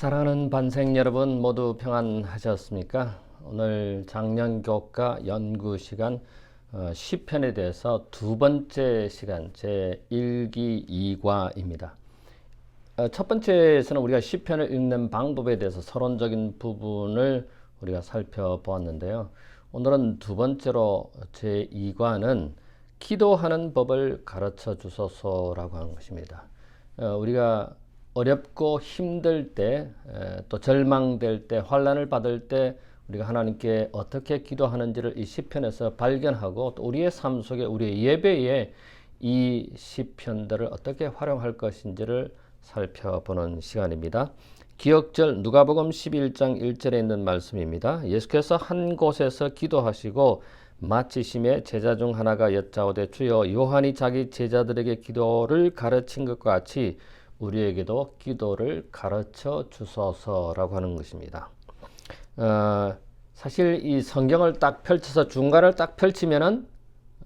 사랑하는 반생 여러분 모두 평안하셨습니까? 오늘 작년 교과 연구 시간 시편에 대해서 두 번째 시간 제1기 2과입니다. 첫 번째에서는 우리가 시편을 읽는 방법에 대해서 서론적인 부분을 우리가 살펴보았는데요. 오늘은 두 번째로 제2과는 기도하는 법을 가르쳐 주소서라고 하는 것입니다. 우리가 어렵고 힘들 때, 또 절망될 때, 환난을 받을 때 우리가 하나님께 어떻게 기도하는지를 이 시편에서 발견하고 또 우리의 삶 속에 우리의 예배에 이 시편들을 어떻게 활용할 것인지를 살펴보는 시간입니다. 기억절 누가복음 11장 1절에 있는 말씀입니다. 예수께서 한 곳에서 기도하시고 마치심에 제자 중 하나가 여짜오되 주여 요한이 자기 제자들에게 기도를 가르친 것과 같이 우리에게도 기도를 가르쳐 주소서라고 하는 것입니다. 사실 이 성경을 딱 펼쳐서 중간을 딱 펼치면은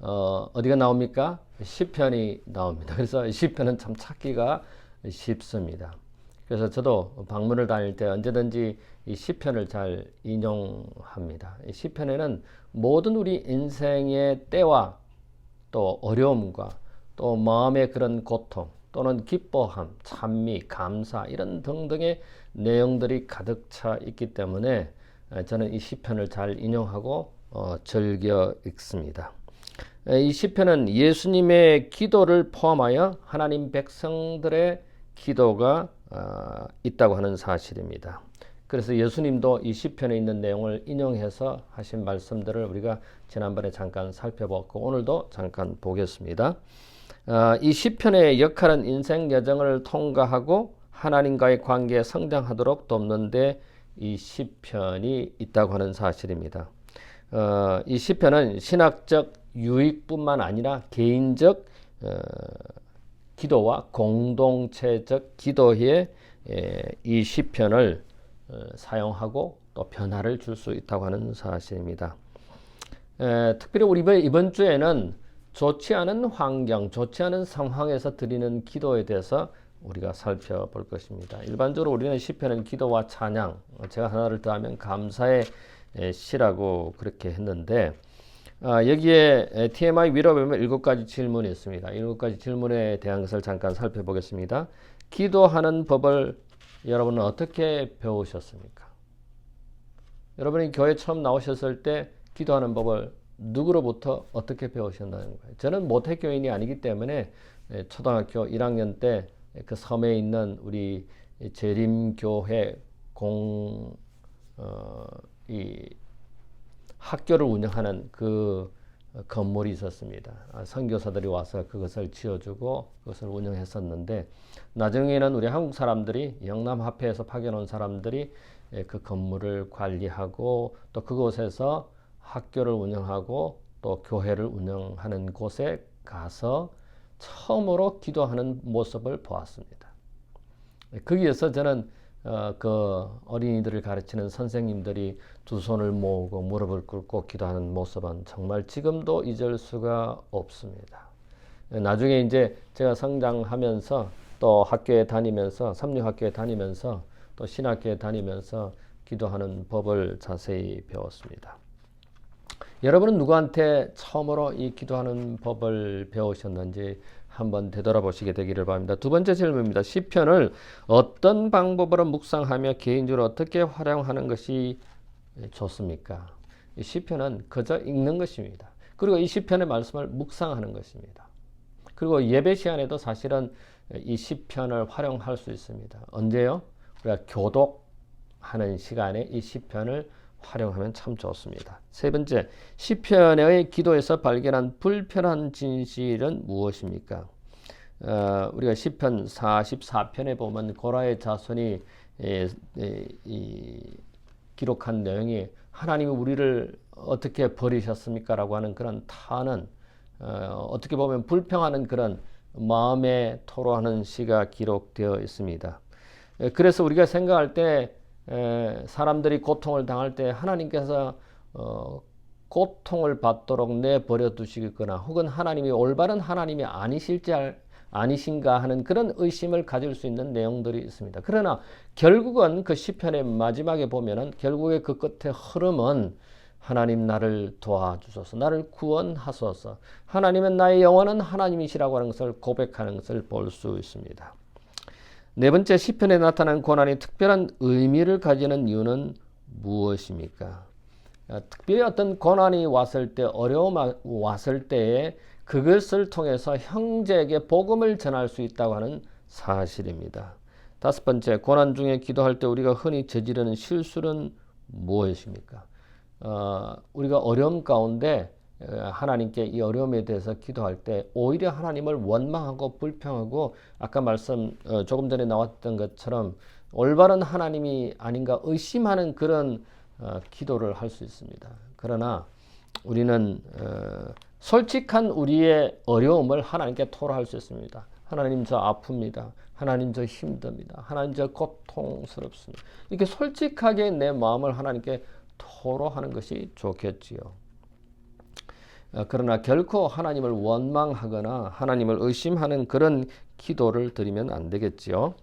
어디가 나옵니까? 시편이 나옵니다. 그래서 시편은 참 찾기가 쉽습니다. 그래서 저도 방문을 다닐 때 언제든지 이 시편을 잘 인용합니다. 이 시편에는 모든 우리 인생의 때와 또 어려움과 또 마음의 그런 고통 또는 기뻐함, 찬미, 감사 이런 등등의 내용들이 가득 차 있기 때문에 저는 이 시편을 잘 인용하고 즐겨 읽습니다. 이 시편은 예수님의 기도를 포함하여 하나님 백성들의 기도가 있다고 하는 사실입니다. 그래서 예수님도 이 시편에 있는 내용을 인용해서 하신 말씀들을 우리가 지난번에 잠깐 살펴봤고 오늘도 잠깐 보겠습니다. 이 시편의 역할은 인생 여정을 통과하고 하나님과의 관계에 성장하도록 돕는 데 이 시편이 있다고 하는 사실입니다. 이 시편은 신학적 유익뿐만 아니라 개인적 기도와 공동체적 기도에 이 시편을 사용하고 또 변화를 줄 수 있다고 하는 사실입니다. 특별히 우리 이번 주에는 좋지 않은 환경, 좋지 않은 상황에서 드리는 기도에 대해서 우리가 살펴볼 것입니다. 일반적으로 우리는 시편은 기도와 찬양, 제가 하나를 더하면 감사의 시라고 그렇게 했는데 여기에 TMI 위로 보면 7가지 질문이 있습니다. 7가지 질문에 대한 것을 잠깐 살펴보겠습니다. 기도하는 법을 여러분은 어떻게 배우셨습니까? 여러분이 교회 처음 나오셨을 때 기도하는 법을 누구로부터 어떻게 배우셨나는 거예요? 저는 모태교인이 아니기 때문에 초등학교 1학년 때 그 섬에 있는 우리 재림교회 이 학교를 운영하는 그 건물이 있었습니다. 선교사들이 와서 그것을 지어주고 그것을 운영했었는데 나중에는 우리 한국 사람들이 영남합회에서 파견 온 사람들이 그 건물을 관리하고 또 그곳에서 학교를 운영하고 또 교회를 운영하는 곳에 가서 처음으로 기도하는 모습을 보았습니다. 거기에서 저는 그 어린이들을 가르치는 선생님들이 두 손을 모으고 무릎을 꿇고 기도하는 모습은 정말 지금도 잊을 수가 없습니다. 나중에 이제 제가 성장하면서 또 학교에 다니면서 삼류학교에 다니면서 또 신학교에 다니면서 기도하는 법을 자세히 배웠습니다. 여러분은 누구한테 처음으로 이 기도하는 법을 배우셨는지 한번 되돌아보시게 되기를 바랍니다. 두 번째 질문입니다. 시편을 어떤 방법으로 묵상하며 개인적으로 어떻게 활용하는 것이 좋습니까? 이 시편은 그저 읽는 것입니다. 그리고 이 시편의 말씀을 묵상하는 것입니다. 그리고 예배 시간에도 사실은 이 시편을 활용할 수 있습니다. 언제요? 우리가 교독하는 시간에 이 시편을 활용하면 참 좋습니다. 세 번째, 시편의 기도에서 발견한 불편한 진실은 무엇입니까? 우리가 시편 44편에 보면 고라의 자손이 기록한 내용이 하나님이 우리를 어떻게 버리셨습니까? 라고 하는 그런 타는 어떻게 보면 불평하는 그런 마음에 토로하는 시가 기록되어 있습니다. 그래서 우리가 생각할 때 사람들이 고통을 당할 때 하나님께서 고통을 받도록 내버려 두시거나 혹은 하나님이 올바른 하나님이 아니실지 아니신가 하는 그런 의심을 가질 수 있는 내용들이 있습니다. 그러나 결국은 그 시편의 마지막에 보면은 결국에 그 끝에 흐름은 하나님 나를 도와주소서, 나를 구원하소서, 하나님은 나의 영원한 하나님이시라고 하는 것을 고백하는 것을 볼 수 있습니다. 네 번째, 시편에 나타난 고난이 특별한 의미를 가지는 이유는 무엇입니까? 특별히 어떤 고난이 왔을 때, 어려움이 왔을 때에 그것을 통해서 형제에게 복음을 전할 수 있다고 하는 사실입니다. 다섯 번째, 고난 중에 기도할 때 우리가 흔히 저지르는 실수는 무엇입니까? 우리가 어려움 가운데 하나님께 이 어려움에 대해서 기도할 때 오히려 하나님을 원망하고 불평하고 아까 조금 전에 나왔던 것처럼 올바른 하나님이 아닌가 의심하는 그런 기도를 할 수 있습니다. 그러나 우리는 솔직한 우리의 어려움을 하나님께 토로할 수 있습니다. 하나님 저 아픕니다. 하나님 저 힘듭니다. 하나님 저 고통스럽습니다. 이렇게 솔직하게 내 마음을 하나님께 토로하는 것이 좋겠지요. 그러나 결코 하나님을 원망하거나 하나님을 의심하는 그런 기도를 드리면 안 되겠지요.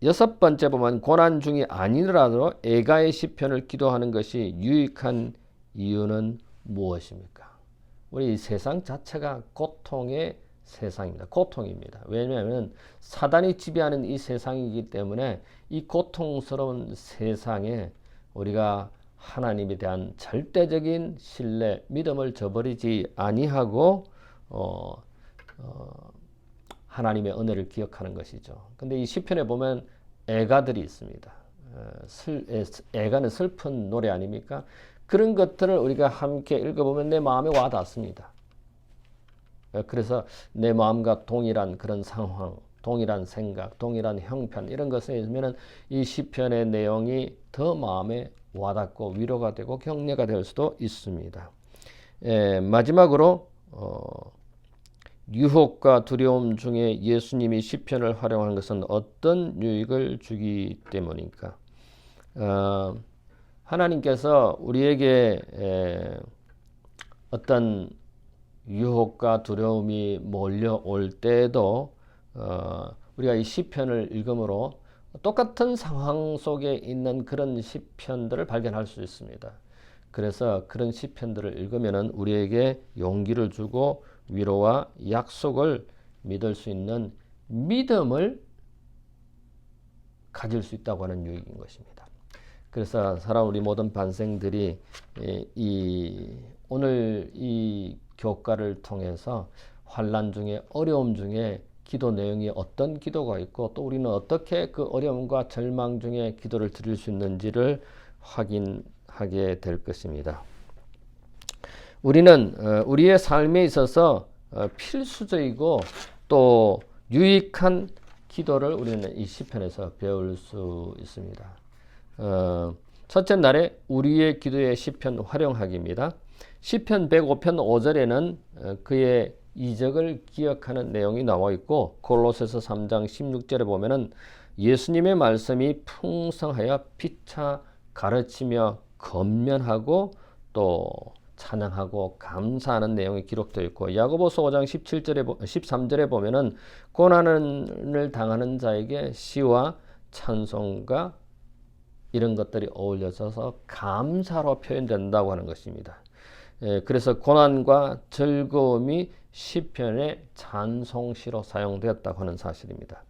여섯 번째 보면 고난 중이 아니더라도 애가의 시편을 기도하는 것이 유익한 이유는 무엇입니까? 우리 이 세상 자체가 고통의 세상입니다. 고통입니다. 왜냐하면 사단이 지배하는 이 세상이기 때문에 이 고통스러운 세상에 우리가 하나님에 대한 절대적인 신뢰, 믿음을 저버리지 아니하고 하나님의 은혜를 기억하는 것이죠. 근데 이 시편에 보면 애가들이 있습니다. 애가는 슬픈 노래 아닙니까? 그런 것들을 우리가 함께 읽어보면 내 마음에 와닿습니다. 그래서 내 마음과 동일한 그런 상황, 동일한 생각, 동일한 형편 이런 것에 있으면 이 시편의 내용이 더 마음에 와닿고 위로가 되고 격려가 될 수도 있습니다. 마지막으로 유혹과 두려움 중에 예수님이 시편을 활용하는 것은 어떤 유익을 주기 때문입니까? 하나님께서 우리에게 어떤 유혹과 두려움이 몰려올 때에도 우리가 이 시편을 읽음으로 똑같은 상황 속에 있는 그런 시편들을 발견할 수 있습니다. 그래서 그런 시편들을 읽으면 우리에게 용기를 주고 위로와 약속을 믿을 수 있는 믿음을 가질 수 있다고 하는 유익인 것입니다. 그래서 사랑하는 우리 모든 반생들이 오늘 이 교과를 통해서 환난 중에 어려움 중에 기도 내용이 어떤 기도가 있고 또 우리는 어떻게 그 어려움과 절망 중에 기도를 드릴 수 있는지를 확인하게 될 것입니다. 우리는 우리의 삶에 있어서 필수적이고 또 유익한 기도를 우리는 이 시편에서 배울 수 있습니다. 첫째 날에 우리의 기도의 시편 활용하기입니다. 시편 105편 5절에는 그의 이적을 기억하는 내용이 나와 있고 골로새서 3장 16절에 보면은 예수님의 말씀이 풍성하여 피차 가르치며 건면하고 또 찬양하고 감사하는 내용이 기록되어 있고 야고보서 5장 13절에 보면은 고난을 당하는 자에게 시와 찬송과 이런 것들이 어울려져서 감사로 표현된다고 하는 것입니다. 그래서 고난과 즐거움이 시편의 찬송시로 사용되었다고 하는 사실입니다.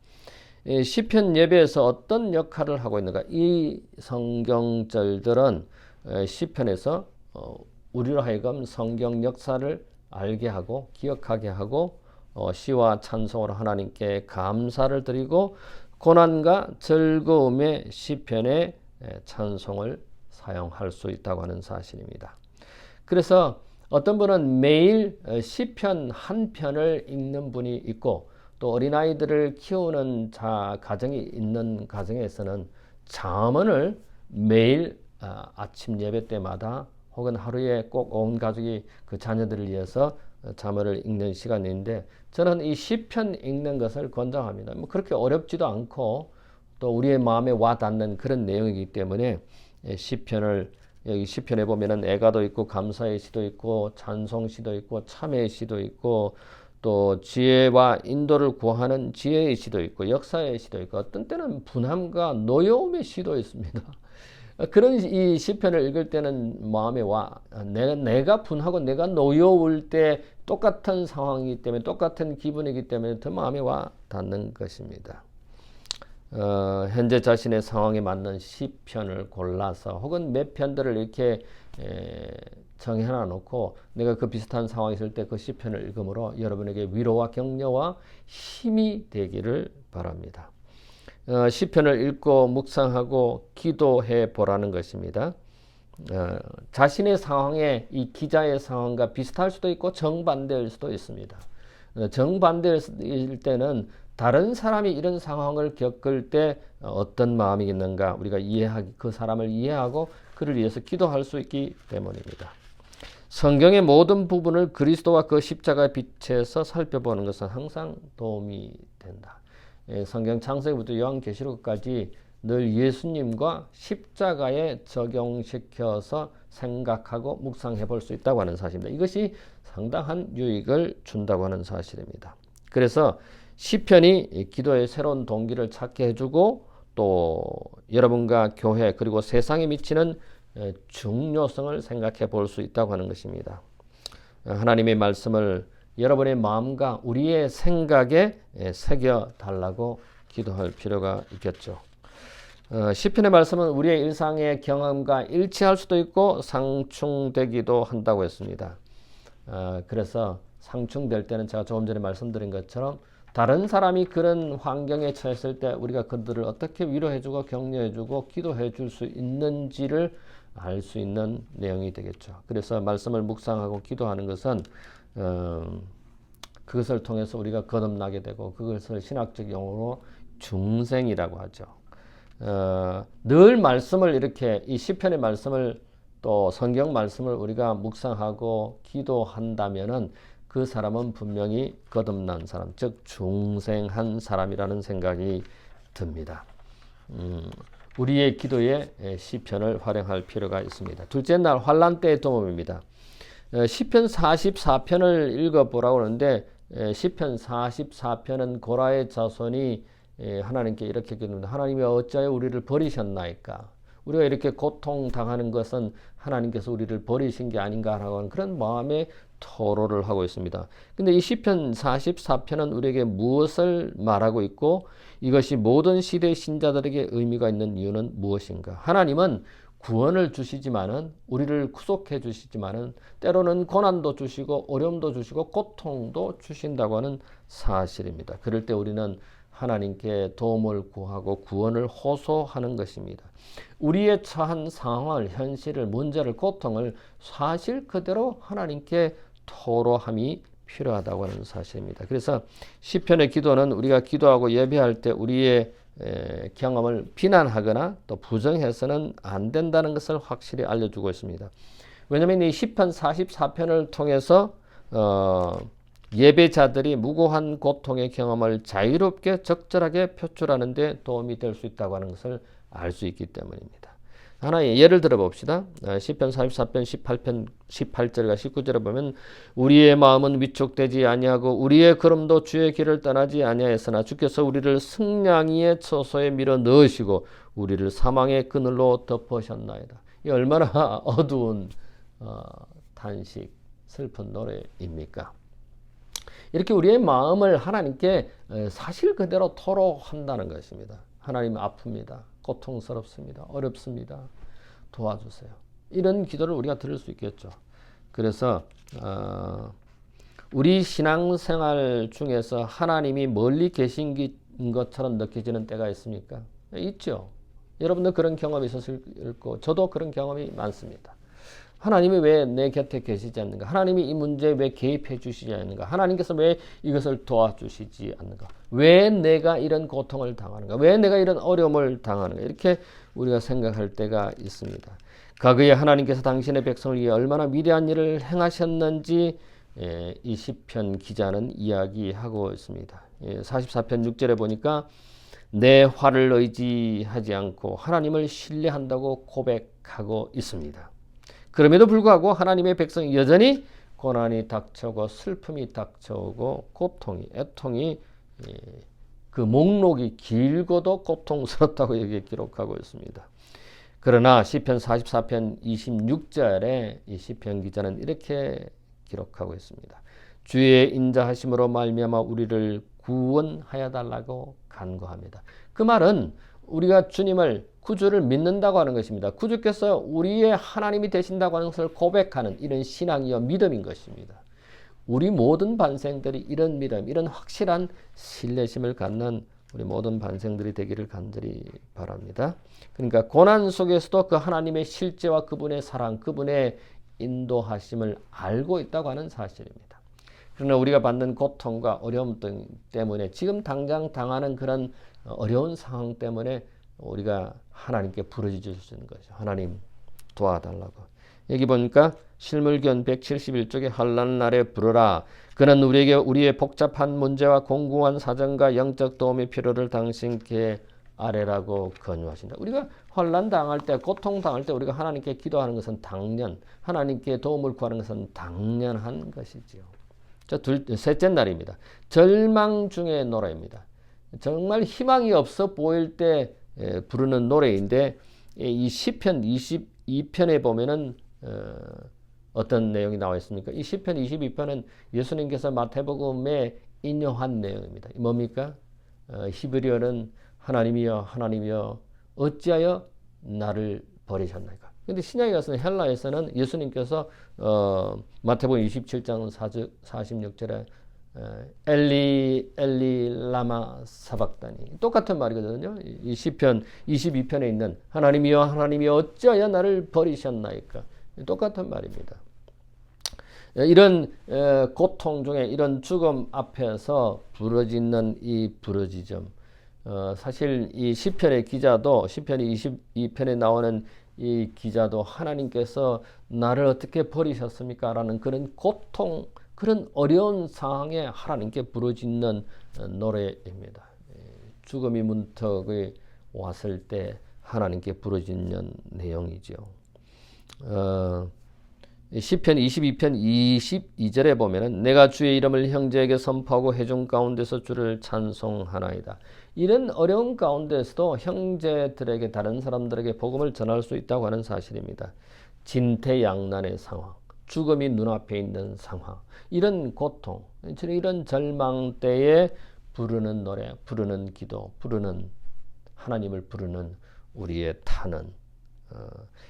시편 예배에서 어떤 역할을 하고 있는가? 이 성경절들은 시편에서 우리로 하여금 성경 역사를 알게 하고 기억하게 하고 시와 찬송으로 하나님께 감사를 드리고 고난과 즐거움의 시편의 찬송을 사용할 수 있다고 하는 사실입니다. 그래서 어떤 분은 매일 시편 한 편을 읽는 분이 있고 또 어린아이들을 키우는 가정이 있는 가정에서는 잠언을 매일 아침 예배 때마다 혹은 하루에 꼭 온 가족이 그 자녀들을 위해서 잠언을 읽는 시간인데 저는 이 시편 읽는 것을 권장합니다. 뭐 그렇게 어렵지도 않고 또 우리의 마음에 와닿는 그런 내용이기 때문에 시편을 여기 시편에 보면은 애가도 있고 감사의 시도 있고 찬송 시도 있고 참회의 시도 있고 또 지혜와 인도를 구하는 지혜의 시도 있고 역사의 시도 있고 어떤 때는 분함과 노여움의 시도 있습니다. 그런 이 시편을 읽을 때는 마음에 와 내가 분하고 내가 노여울 때 똑같은 상황이기 때문에 똑같은 기분이기 때문에 더 마음에 와 닿는 것입니다. 현재 자신의 상황에 맞는 시편을 골라서 혹은 몇 편들을 이렇게 정해놔 놓고 내가 그 비슷한 상황이 있을 때 그 시편을 읽음으로 여러분에게 위로와 격려와 힘이 되기를 바랍니다. 시편을 읽고 묵상하고 기도해 보라는 것입니다. 자신의 상황에 이 기자의 상황과 비슷할 수도 있고 정반대일 수도 있습니다. 정반대일 때는 다른 사람이 이런 상황을 겪을 때 어떤 마음이 있는가 우리가 그 사람을 이해하고 그를 위해서 기도할 수 있기 때문입니다. 성경의 모든 부분을 그리스도와 그 십자가의 빛에서 살펴보는 것은 항상 도움이 된다. 성경 창세기부터 요한계시록까지 늘 예수님과 십자가에 적용시켜서 생각하고 묵상해 볼 수 있다고 하는 사실입니다. 이것이 상당한 유익을 준다고 하는 사실입니다. 그래서 시편이 기도의 새로운 동기를 찾게 해주고 또 여러분과 교회 그리고 세상에 미치는 중요성을 생각해 볼 수 있다고 하는 것입니다. 하나님의 말씀을 여러분의 마음과 우리의 생각에 새겨 달라고 기도할 필요가 있겠죠. 시편의 말씀은 우리의 일상의 경험과 일치할 수도 있고 상충되기도 한다고 했습니다. 그래서 상충될 때는 제가 조금 전에 말씀드린 것처럼 다른 사람이 그런 환경에 처했을 때 우리가 그들을 어떻게 위로해주고 격려해주고 기도해줄 수 있는지를 알 수 있는 내용이 되겠죠. 그래서 말씀을 묵상하고 기도하는 것은 그것을 통해서 우리가 거듭나게 되고 그것을 신학적 용어로 중생이라고 하죠. 늘 말씀을 이렇게 이 시편의 말씀을 또 성경 말씀을 우리가 묵상하고 기도한다면은 그 사람은 분명히 거듭난 사람, 즉 중생한 사람이라는 생각이 듭니다. 우리의 기도에 시편을 활용할 필요가 있습니다. 둘째 날 환난 때의 도움입니다. 시편 44편을 읽어보라고 하는데 시편 44편은 고라의 자손이 하나님께 이렇게 기도합니다. 하나님이 어찌하여 우리를 버리셨나이까? 우리가 이렇게 고통당하는 것은 하나님께서 우리를 버리신 게 아닌가라고 하는 그런 마음의 토로를 하고 있습니다. 근데 이 시편 44편은 우리에게 무엇을 말하고 있고 이것이 모든 시대 신자들에게 의미가 있는 이유는 무엇인가? 하나님은 구원을 주시지만은 우리를 구속해 주시지만은 때로는 고난도 주시고 어려움도 주시고 고통도 주신다고 하는 사실입니다. 그럴 때 우리는 하나님께 도움을 구하고 구원을 호소하는 것입니다. 우리의 처한 상황을, 현실을, 문제를, 고통을 사실 그대로 하나님께 토로함이 필요하다고 하는 사실입니다. 그래서 시편의 기도는 우리가 기도하고 예배할 때 우리의 경험을 비난하거나 또 부정해서는 안 된다는 것을 확실히 알려주고 있습니다. 왜냐하면 이 시편 44편을 통해서 예배자들이 무고한 고통의 경험을 자유롭게 적절하게 표출하는 데 도움이 될 수 있다고 하는 것을 알 수 있기 때문입니다. 하나의 예를 들어 봅시다. 시편 44편 18절과 19절에 보면 우리의 마음은 위축되지 아니하고 우리의 걸음도 주의 길을 떠나지 아니하였으나 주께서 우리를 승냥이의 처소에 밀어 넣으시고 우리를 사망의 그늘로 덮으셨나이다. 이 얼마나 어두운 탄식, 슬픈 노래입니까? 이렇게 우리의 마음을 하나님께 사실 그대로 토로한다는 것입니다. 하나님 아픕니다. 고통스럽습니다. 어렵습니다. 도와주세요. 이런 기도를 우리가 들을 수 있겠죠. 그래서 우리 신앙생활 중에서 하나님이 멀리 계신 것처럼 느껴지는 때가 있습니까? 있죠. 여러분도 그런 경험이 있었을 거고 저도 그런 경험이 많습니다. 하나님이 왜 내 곁에 계시지 않는가? 하나님이 이 문제에 왜 개입해 주시지 않는가? 하나님께서 왜 이것을 도와주시지 않는가? 왜 내가 이런 고통을 당하는가? 왜 내가 이런 어려움을 당하는가? 이렇게 우리가 생각할 때가 있습니다. 과거에 하나님께서 당신의 백성을 위해 얼마나 위대한 일을 행하셨는지 이 시편 기자는 이야기하고 있습니다. 44편 6절에 보니까 내 화를 의지하지 않고 하나님을 신뢰한다고 고백하고 있습니다. 그럼에도 불구하고 하나님의 백성이 여전히 고난이 닥쳐오고 슬픔이 닥쳐오고 고통이, 애통이 그 목록이 길고도 고통스럽다고 여기에 기록하고 있습니다. 그러나 시편 44편 26절에 이 시편 기자는 이렇게 기록하고 있습니다. 주의 인자하심으로 말미암아 우리를 구원하여 달라고 간구합니다. 그 말은 우리가 주님을 구주를 믿는다고 하는 것입니다. 구주께서 우리의 하나님이 되신다고 하는 것을 고백하는 이런 신앙이요 믿음인 것입니다. 우리 모든 반생들이 이런 믿음, 이런 확실한 신뢰심을 갖는 우리 모든 반생들이 되기를 간절히 바랍니다. 그러니까 고난 속에서도 그 하나님의 실제와 그분의 사랑, 그분의 인도하심을 알고 있다고 하는 사실입니다. 그러나 우리가 받는 고통과 어려움 때문에 지금 당장 당하는 그런 어려운 상황 때문에 우리가 하나님께 부르짖을 수 있는 거죠. 하나님 도와달라고. 여기 보니까 실물견 171쪽에 환난 날에 부르라. 그는 우리에게 우리의 복잡한 문제와 공고한 사정과 영적 도움의 필요를 당신께 아뢰라고 권유하신다. 우리가 환난 당할 때, 고통 당할 때 우리가 하나님께 기도하는 것은 당연, 하나님께 도움을 구하는 것은 당연한 것이지요. 셋째 날입니다. 절망 중의 노래입니다. 정말 희망이 없어 보일 때 부르는 노래인데 이 시편 22편에 보면은 어떤 내용이 나와 있습니까? 이 시편 22편은 예수님께서 마태복음에 인용한 내용입니다. 뭡니까? 히브리어는 하나님이여 하나님이여 어찌하여 나를 버리셨나이까. 근데 신약에 가서는 헬라에서는 예수님께서 마태복음 27장 46절에 엘리 엘리 라마 사박다니 똑같은 말이거든요. 이 시편 22편에 있는 하나님이여 하나님이여 어찌하여 나를 버리셨나이까. 똑같은 말입니다. 이런 고통 중에 이런 죽음 앞에서 부르짖는 이 부르짖음, 사실 이 시편의 기자도 시편 22편에 나오는 이 기자도 하나님께서 나를 어떻게 버리셨습니까? 라는 그런 고통, 그런 어려운 상황에 하나님께 부르짖는 노래입니다. 죽음이 문턱에 왔을 때 하나님께 부르짖는 내용이죠. 시편 22편 22절에 보면은 내가 주의 이름을 형제에게 선포하고 회중 가운데서 주를 찬송하나이다. 이런 어려운 가운데서도 형제들에게 다른 사람들에게 복음을 전할 수 있다고 하는 사실입니다. 진퇴양난의 상황, 죽음이 눈앞에 있는 상황, 이런 고통, 이런 절망 때에 부르는 노래, 부르는 기도, 부르는 하나님을 부르는 우리의 타는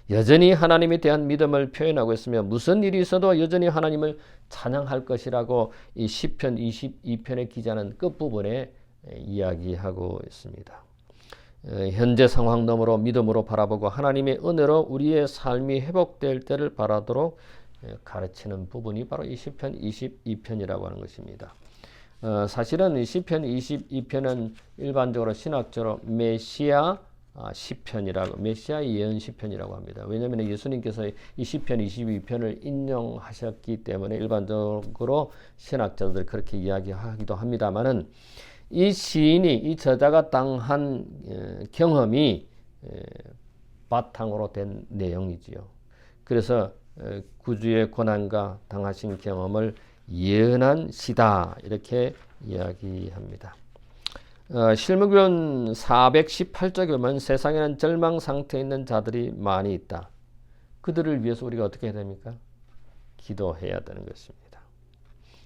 여전히 하나님에 대한 믿음을 표현하고 있으며 무슨 일이 있어도 여전히 하나님을 찬양할 것이라고 이 시편 22편의 기자는 끝부분에 이야기하고 있습니다. 현재 상황 너머로 믿음으로 바라보고 하나님의 은혜로 우리의 삶이 회복될 때를 바라도록 가르치는 부분이 바로 이 시편 22편이라고 하는 것입니다. 사실은 이 시편 22편은 일반적으로 신학적으로 메시아 시편이라고, 메시아 예언 시편이라고 합니다. 왜냐하면 예수님께서 이 시편 22편을 인용하셨기 때문에 일반적으로 신학자들이 그렇게 이야기하기도 합니다만은 이 시인이, 이 저자가 당한 경험이 바탕으로 된 내용이지요. 그래서 구주의 고난과 당하신 경험을 예언한 시다, 이렇게 이야기합니다. 실무견 418쪽에 보면 세상에는 절망 상태에 있는 자들이 많이 있다. 그들을 위해서 우리가 어떻게 해야 됩니까? 기도해야 되는 것입니다.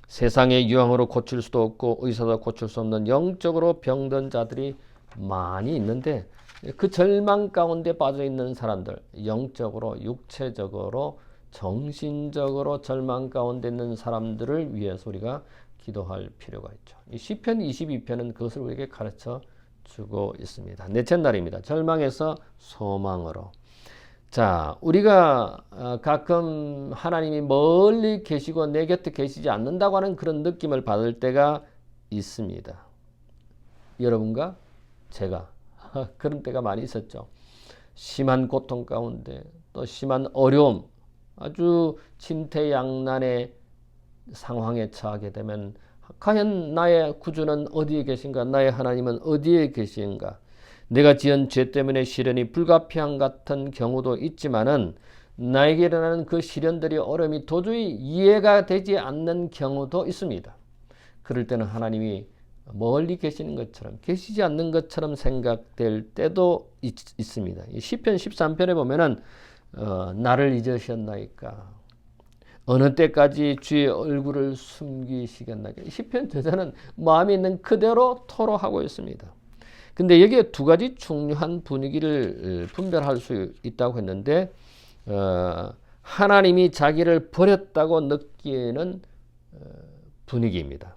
세상의 유황으로 고칠 수도 없고 의사도 고칠 수 없는 영적으로 병든 자들이 많이 있는데 그 절망 가운데 빠져 있는 사람들, 영적으로, 육체적으로, 정신적으로 절망 가운데 있는 사람들을 위해서 우리가 기도할 필요가 있죠. 이 시편 22편은 그것을 우리에게 가르쳐 주고 있습니다. 넷째 날입니다. 절망에서 소망으로. 자, 우리가 가끔 하나님이 멀리 계시고 내 곁에 계시지 않는다고 하는 그런 느낌을 받을 때가 있습니다. 여러분과 제가 그런 때가 많이 있었죠. 심한 고통 가운데 또 심한 어려움, 아주 진퇴양난의 상황에 처하게 되면 과연 나의 구주는 어디에 계신가? 나의 하나님은 어디에 계신가? 내가 지은 죄 때문에 시련이 불가피한 같은 경우도 있지만은 나에게 일어나는 그 시련들이 어려움이 도저히 이해가 되지 않는 경우도 있습니다. 그럴 때는 하나님이 멀리 계시는 것처럼 계시지 않는 것처럼 생각될 때도 있습니다. 시편 13편에 보면은 나를 잊으셨나이까 어느 때까지 주의 얼굴을 숨기시겠나이까 시편 저자는 마음에 있는 그대로 토로하고 있습니다. 근데 여기에 두 가지 중요한 분위기를 분별할 수 있다고 했는데 하나님이 자기를 버렸다고 느끼는 분위기입니다.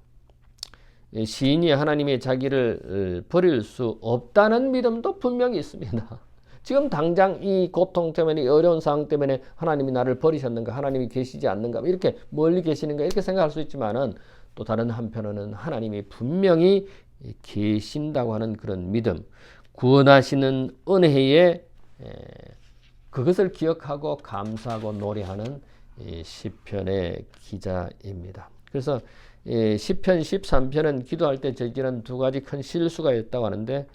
시인이 하나님이 자기를 버릴 수 없다는 믿음도 분명히 있습니다. 지금 당장 이 고통 때문에 이 어려운 상황 때문에 하나님이 나를 버리셨는가 하나님이 계시지 않는가 이렇게 멀리 계시는가 이렇게 생각할 수 있지만은 또 다른 한편으로는 하나님이 분명히 계신다고 하는 그런 믿음 구원하시는 은혜에 그것을 기억하고 감사하고 노래하는 시편의 기자입니다. 그래서 시편 13편은 기도할 때 저지른 두 가지 큰 실수가 있다고 하는데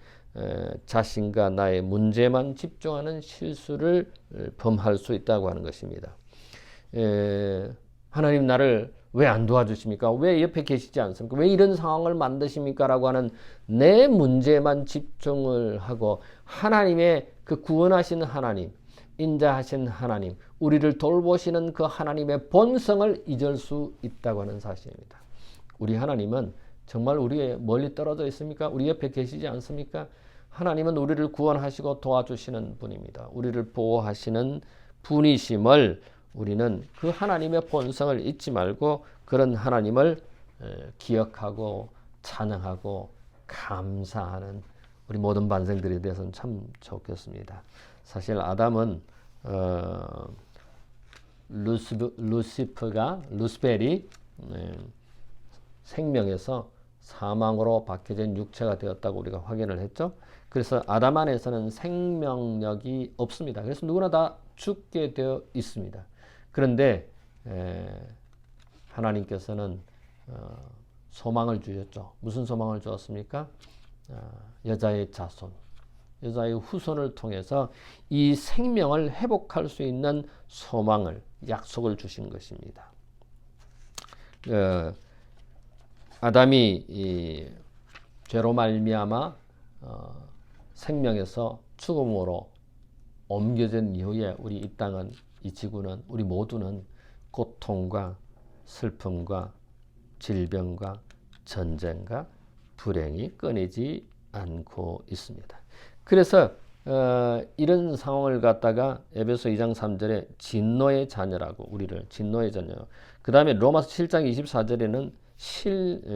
자신과 나의 문제만 집중하는 실수를 범할 수 있다고 하는 것입니다. 하나님 나를 왜 안 도와주십니까? 왜 옆에 계시지 않습니까? 왜 이런 상황을 만드십니까? 라고 하는 내 문제만 집중을 하고 하나님의 그 구원하시는 하나님, 인자하신 하나님, 우리를 돌보시는 그 하나님의 본성을 잊을 수 있다고 하는 사실입니다. 우리 하나님은 정말 우리의 멀리 떨어져 있습니까? 우리 옆에 계시지 않습니까? 하나님은 우리를 구원하시고 도와주시는 분입니다. 우리를 보호하시는 분이심을 우리는 그 하나님의 본성을 잊지 말고 그런 하나님을 기억하고 찬양하고 감사하는 우리 모든 반생들이 되어서는 참 좋겠습니다. 사실 아담은 루시펠이 생명에서 사망으로 바뀌어진 육체가 되었다고 우리가 확인을 했죠. 그래서 아담 안에서는 생명력이 없습니다. 그래서 누구나 다 죽게 되어 있습니다. 그런데 하나님께서는 소망을 주셨죠. 무슨 소망을 주었습니까? 여자의 자손, 여자의 후손을 통해서 이 생명을 회복할 수 있는 소망을 약속을 주신 것입니다. 아담이 죄로 말미암아 생명에서 죽음으로 옮겨진 이후에 우리 이 땅은 이 지구는 우리 모두는 고통과 슬픔과 질병과 전쟁과 불행이 끊이지 않고 있습니다. 그래서 이런 상황을 갖다가 에베소 2장 3절에 진노의 자녀라고 우리를 진노의 자녀. 그 다음에 로마서 7장 24절에는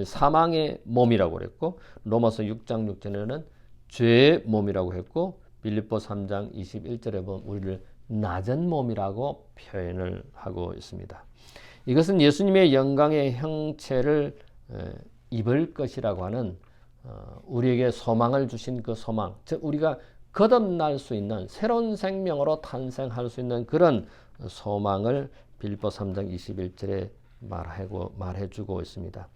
사망의 몸이라고 그랬고 로마서 6장 6절에는 죄의 몸이라고 했고 빌립보 3장 21절에 보면 우리를 낮은 몸이라고 표현을 하고 있습니다. 이것은 예수님의 영광의 형체를 입을 것이라고 하는 우리에게 소망을 주신 그 소망, 즉 우리가 거듭날 수 있는 새로운 생명으로 탄생할 수 있는 그런 소망을 빌립보 3장 21절에 말해주고 있습니다.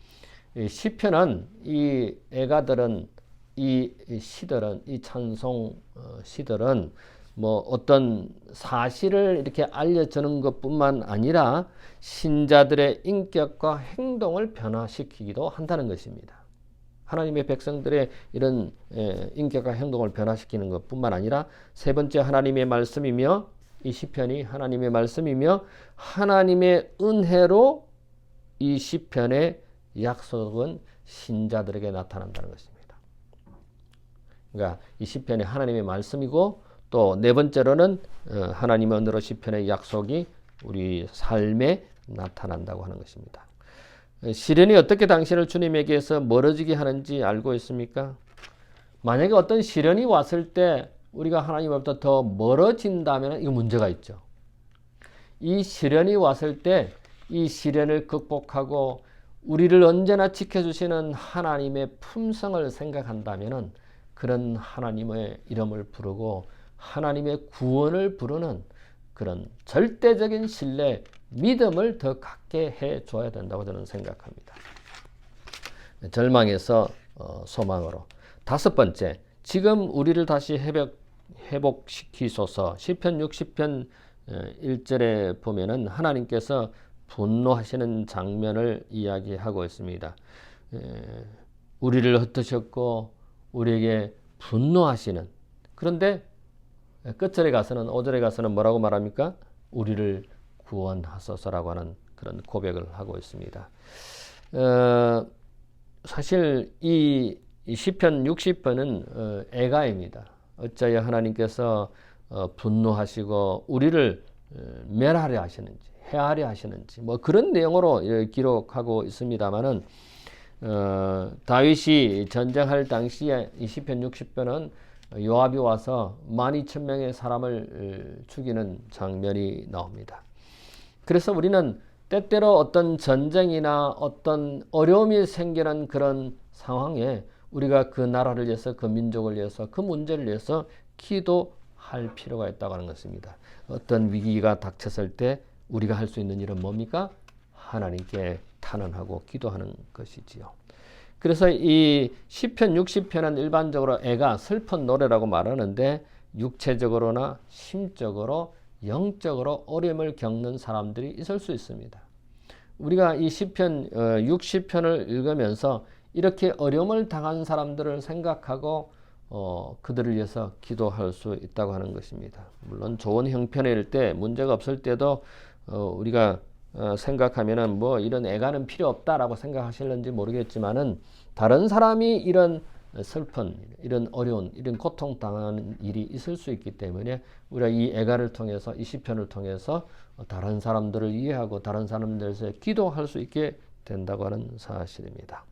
이 시편은 이 애가들은 이 시들은 이 찬송 시들은 뭐 어떤 사실을 이렇게 알려주는 것뿐만 아니라 신자들의 인격과 행동을 변화시키기도 한다는 것입니다. 하나님의 백성들의 이런 인격과 행동을 변화시키는 것뿐만 아니라 세 번째 하나님의 말씀이며 이 시편이 하나님의 말씀이며 하나님의 은혜로 이 시편의 약속은 신자들에게 나타난다는 것입니다. 그러니까 이 시편이 하나님의 말씀이고 또 네 번째로는 하나님의 은혜로 시편의 약속이 우리 삶에 나타난다고 하는 것입니다. 시련이 어떻게 당신을 주님에게서 멀어지게 하는지 알고 있습니까? 만약에 어떤 시련이 왔을 때 우리가 하나님으로부터 더 멀어진다면 이거 문제가 있죠. 이 시련이 왔을 때 이 시련을 극복하고 우리를 언제나 지켜주시는 하나님의 품성을 생각한다면 그런 하나님의 이름을 부르고 하나님의 구원을 부르는 그런 절대적인 신뢰, 믿음을 더 갖게 해줘야 된다고 저는 생각합니다. 절망에서 소망으로. 다섯 번째, 지금 우리를 다시 회복시키소서. 시편 60편 1절에 보면은 하나님께서 분노하시는 장면을 이야기하고 있습니다. 우리를 흩으셨고 우리에게 분노하시는, 그런데 끝절에 가서는 5절에 가서는 뭐라고 말합니까? 우리를 구원하소서라고 하는 그런 고백을 하고 있습니다. 사실 이 시편 60편은 애가입니다. 어찌하여 하나님께서 분노하시고 우리를 멸하려 하시는지 해하려 하시는지 뭐 그런 내용으로 기록하고 있습니다만은 다윗이 전쟁할 당시에 이 시편 60편은 요압이 와서 12,000명의 사람을 죽이는 장면이 나옵니다. 그래서 우리는 때때로 어떤 전쟁이나 어떤 어려움이 생기는 그런 상황에 우리가 그 나라를 위해서, 그 민족을 위해서, 그 문제를 위해서 기도할 필요가 있다고 하는 것입니다. 어떤 위기가 닥쳤을 때 우리가 할 수 있는 일은 뭡니까? 하나님께 탄원하고 기도하는 것이지요. 그래서 이 시편 60편은 일반적으로 애가 슬픈 노래라고 말하는데 육체적으로나 심적으로 영적으로 어려움을 겪는 사람들이 있을 수 있습니다. 우리가 이 시편 60편을 읽으면서 이렇게 어려움을 당한 사람들을 생각하고 그들을 위해서 기도할 수 있다고 하는 것입니다. 물론 좋은 형편일 때, 문제가 없을 때도 우리가 생각하면은 뭐 이런 애가는 필요 없다라고 생각하실는지 모르겠지만은 다른 사람이 이런 슬픈, 이런 어려운, 이런 고통 당하는 일이 있을 수 있기 때문에 우리가 이 애가를 통해서, 이 시편을 통해서 다른 사람들을 이해하고 다른 사람들에서 기도할 수 있게 된다고 하는 사실입니다.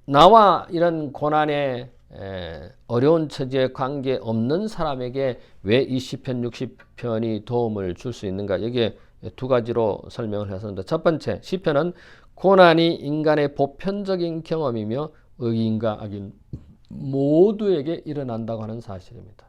나와 이런 고난에 어려운 처지에 관계 없는 사람에게 왜 이 시편 60편이 도움을 줄 수 있는가? 여기에 두 가지로 설명을 했습니다. 첫 번째, 시편은 고난이 인간의 보편적인 경험이며 의인과 악인 모두에게 일어난다고 하는 사실입니다.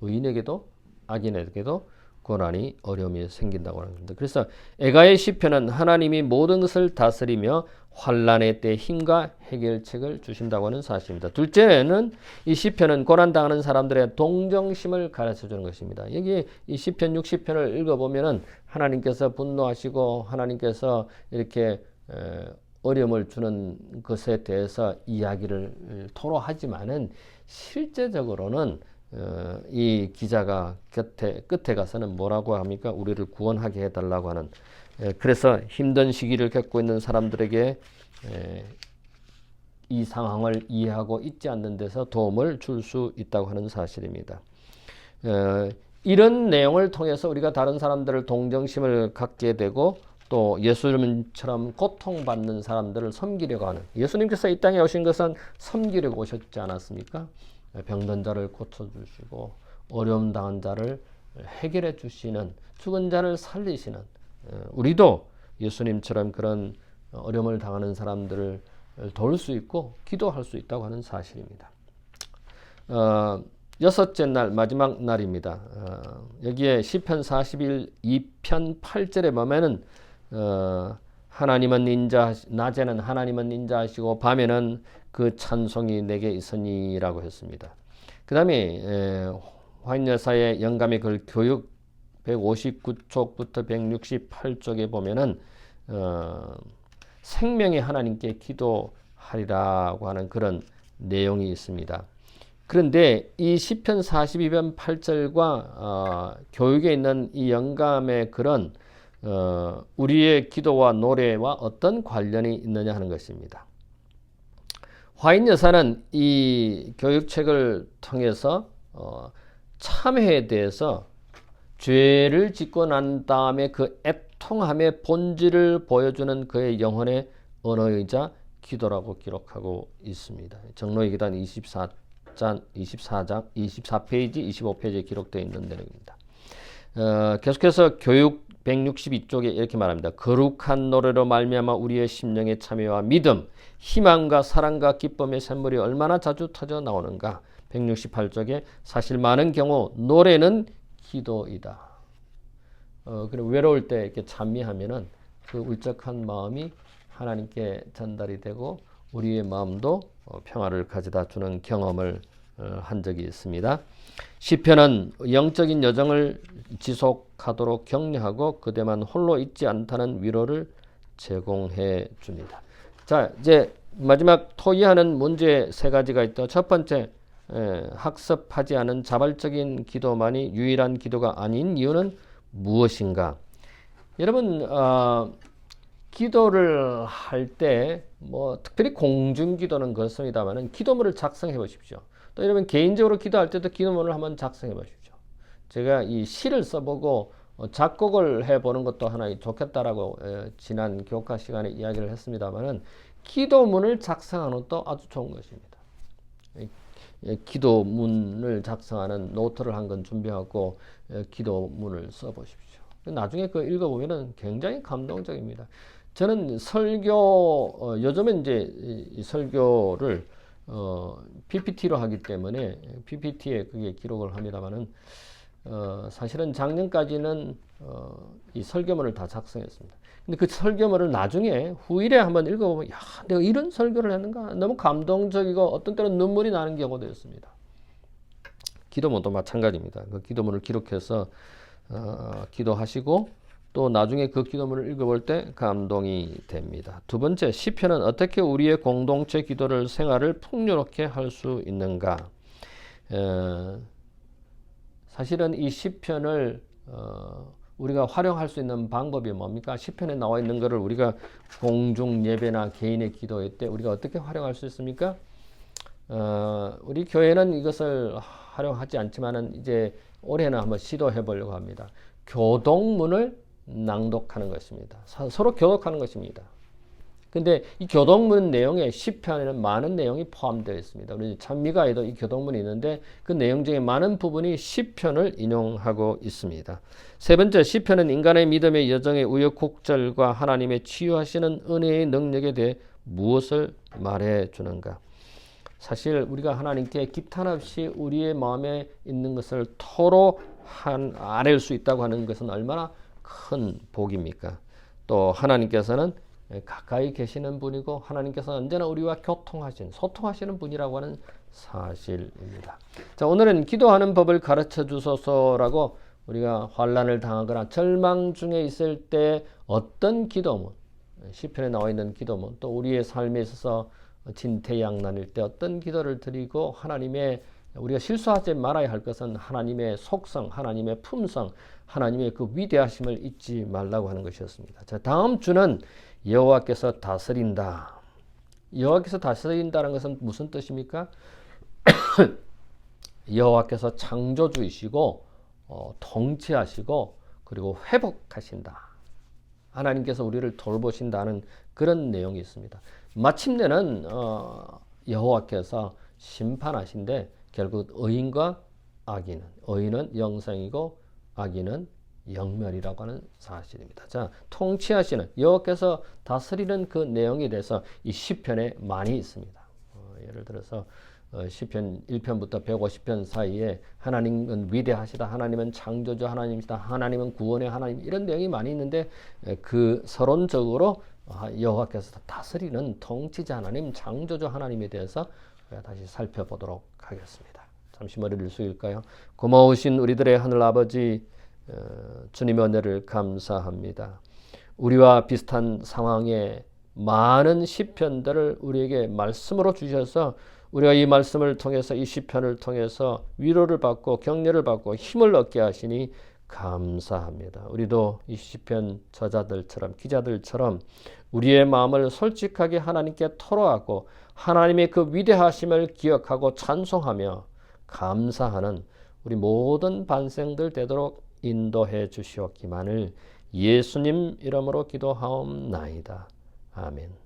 의인에게도 악인에게도 고난이 어려움이 생긴다고 하는 겁니다. 그래서 애가의 시편은 하나님이 모든 것을 다스리며 환난의 때 힘과 해결책을 주신다고 하는 사실입니다. 둘째는 이 시편은 고난당하는 사람들의 동정심을 가르쳐 주는 것입니다. 여기 이 시편 60편을 읽어보면은 하나님께서 분노하시고 하나님께서 이렇게 어려움을 주는 것에 대해서 이야기를 토로하지만은 실제적으로는 이 기자가 끝에 가서는 뭐라고 합니까? 우리를 구원하게 해달라고 하는, 그래서 힘든 시기를 겪고 있는 사람들에게 이 상황을 이해하고 잊지 않는 데서 도움을 줄 수 있다고 하는 사실입니다. 이런 내용을 통해서 우리가 다른 사람들을 동정심을 갖게 되고 또 예수님처럼 고통받는 사람들을 섬기려고 하는, 예수님께서 이 땅에 오신 것은 섬기려고 오셨지 않았습니까? 병든 자를 고쳐주시고 어려움 당한 자를 해결해 주시는, 죽은 자를 살리시는, 우리도 예수님처럼 그런 어려움을 당하는 사람들을 도울 수 있고 기도할 수 있다고 하는 사실입니다. 여섯째 날, 마지막 날입니다. 여기에 시편 41편 8절에 보면은 하나님은 낮에는 하나님은 인자하시고 밤에는 그 찬송이 내게 있으니라고 했습니다. 그 다음에 화인여사의 영감의 글 교육 159쪽부터 168쪽에 보면은 생명의 하나님께 기도하리라고 하는 그런 내용이 있습니다. 그런데 이 시편 42편 8절과 교육에 있는 이 영감의 글은 우리의 기도와 노래와 어떤 관련이 있느냐 하는 것입니다. 화인 여사는 이 교육책을 통해서 참회에 대해서 죄를 짓고 난 다음에 그 애통함의 본질을 보여주는 그의 영혼의 언어이자 기도라고 기록하고 있습니다. 정로의기단 24페이지, 25페이지에 기록되어 있는 내용입니다. 계속해서 교육 162쪽에 이렇게 말합니다. 거룩한 노래로 말미암아 우리의 심령의 참여와 믿음, 희망과 사랑과 기쁨의 샘물이 얼마나 자주 터져 나오는가. 168쪽에 사실 많은 경우 노래는 기도이다. 그리고 외로울 때 이렇게 찬미하면은 그 울적한 마음이 하나님께 전달이 되고 우리의 마음도 평화를 가져다 주는 경험을 한 적이 있습니다. 시편은 영적인 여정을 지속하도록 격려하고 그대만 홀로 있지 않다는 위로를 제공해 줍니다. 자, 이제 마지막 토의하는 문제 세 가지가 있다. 첫 번째, 학습하지 않은 자발적인 기도만이 유일한 기도가 아닌 이유는 무엇인가? 여러분, 기도를 할 때 뭐 특별히 공중기도는 그렇습니다만은 기도문을 작성해 보십시오. 또 여러분 개인적으로 기도할 때도 기도문을 한번 작성해 보십시오. 제가 이 시를 써보고 작곡을 해보는 것도 하나 좋겠다라고 지난 교과 시간에 이야기를 했습니다만은 기도문을 작성하는 것도 아주 좋은 것입니다. 기도문을 작성하는 노트를 한 권 준비하고 기도문을 써보십시오. 나중에 그 읽어보면은 굉장히 감동적입니다. 저는 설교, 요즘은 이제 이 설교를 PPT로 하기 때문에 PPT에 그게 기록을 합니다만은 사실은 작년까지는 이 설교문을 다 작성했습니다. 근데 그 설교문을 나중에 후일에 한번 읽어보면 야, 내가 이런 설교를 했는가? 너무 감동적이고 어떤 때는 눈물이 나는 경우도 있습니다. 기도문도 마찬가지입니다. 그 기도문을 기록해서 기도하시고 또 나중에 그 기도문을 읽어볼 때 감동이 됩니다. 두 번째, 시편은 어떻게 우리의 공동체 기도를 생활을 풍요롭게 할 수 있는가? 사실은 이 시편을 우리가 활용할 수 있는 방법이 뭡니까? 시편에 나와 있는 것을 우리가 공중 예배나 개인의 기도회 때 우리가 어떻게 활용할 수 있습니까? 우리 교회는 이것을 활용하지 않지만은 이제 올해는 한번 시도해 보려고 합니다. 교동문을 낭독하는 것입니다. 서로 교독하는 것입니다. 근데 이 교동문 내용에 시편에는 많은 내용이 포함되어 있습니다. 우리 찬미가에도 이 교동문이 있는데 그 내용 중에 많은 부분이 시편을 인용하고 있습니다. 세 번째, 시편은 인간의 믿음의 여정의 우여곡절과 하나님의 치유하시는 은혜의 능력에 대해 무엇을 말해 주는가? 사실 우리가 하나님께 기탄 없이 우리의 마음에 있는 것을 토로 아뢰일 수 있다고 하는 것은 얼마나 큰 복입니까? 또 하나님께서는 가까이 계시는 분이고 하나님께서는 언제나 우리와 소통하시는 분이라고 하는 사실입니다. 자, 오늘은 기도하는 법을 가르쳐 주소서라고 우리가 환난을 당하거나 절망 중에 있을 때 어떤 기도문, 시편에 나와 있는 기도문, 또 우리의 삶에 있어서 진퇴양난일 때 어떤 기도를 드리고 하나님의 우리가 실수하지 말아야 할 것은 하나님의 속성, 하나님의 품성, 하나님의 그 위대하심을 잊지 말라고 하는 것이었습니다. 자, 다음 주는 여호와께서 다스린다. 여호와께서 다스린다는 것은 무슨 뜻입니까? 여호와께서 창조주이시고 통치하시고 그리고 회복하신다. 하나님께서 우리를 돌보신다는 그런 내용이 있습니다. 마침내는 여호와께서 심판하신데 결국 의인과 악인은, 의인은 영생이고 악인은 영멸이라고 하는 사실입니다. 자, 통치하시는 여호와께서 다스리는 그 내용에 대해서 이 시편에 많이 있습니다. 예를 들어서 시편 1편부터 150편 사이에 하나님은 위대하시다, 하나님은 창조주 하나님이시다, 하나님은 구원의 하나님, 이런 내용이 많이 있는데 그 서론적으로 여호와께서 다스리는 통치자 하나님, 창조주 하나님에 대해서 다시 살펴보도록 하겠습니다. 잠시 머리를 숙일까요? 고마우신 우리들의 하늘 아버지, 주님의 은혜를 감사합니다. 우리와 비슷한 상황에 많은 시편들을 우리에게 말씀으로 주셔서 우리가 이 말씀을 통해서, 이 시편을 통해서 위로를 받고 격려를 받고 힘을 얻게 하시니 감사합니다. 우리도 이 시편 저자들처럼, 기자들처럼 우리의 마음을 솔직하게 하나님께 토로하고 하나님의 그 위대하심을 기억하고 찬송하며 감사하는 우리 모든 반생들 되도록 인도해 주시옵기만을 예수님 이름으로 기도하옵나이다. 아멘.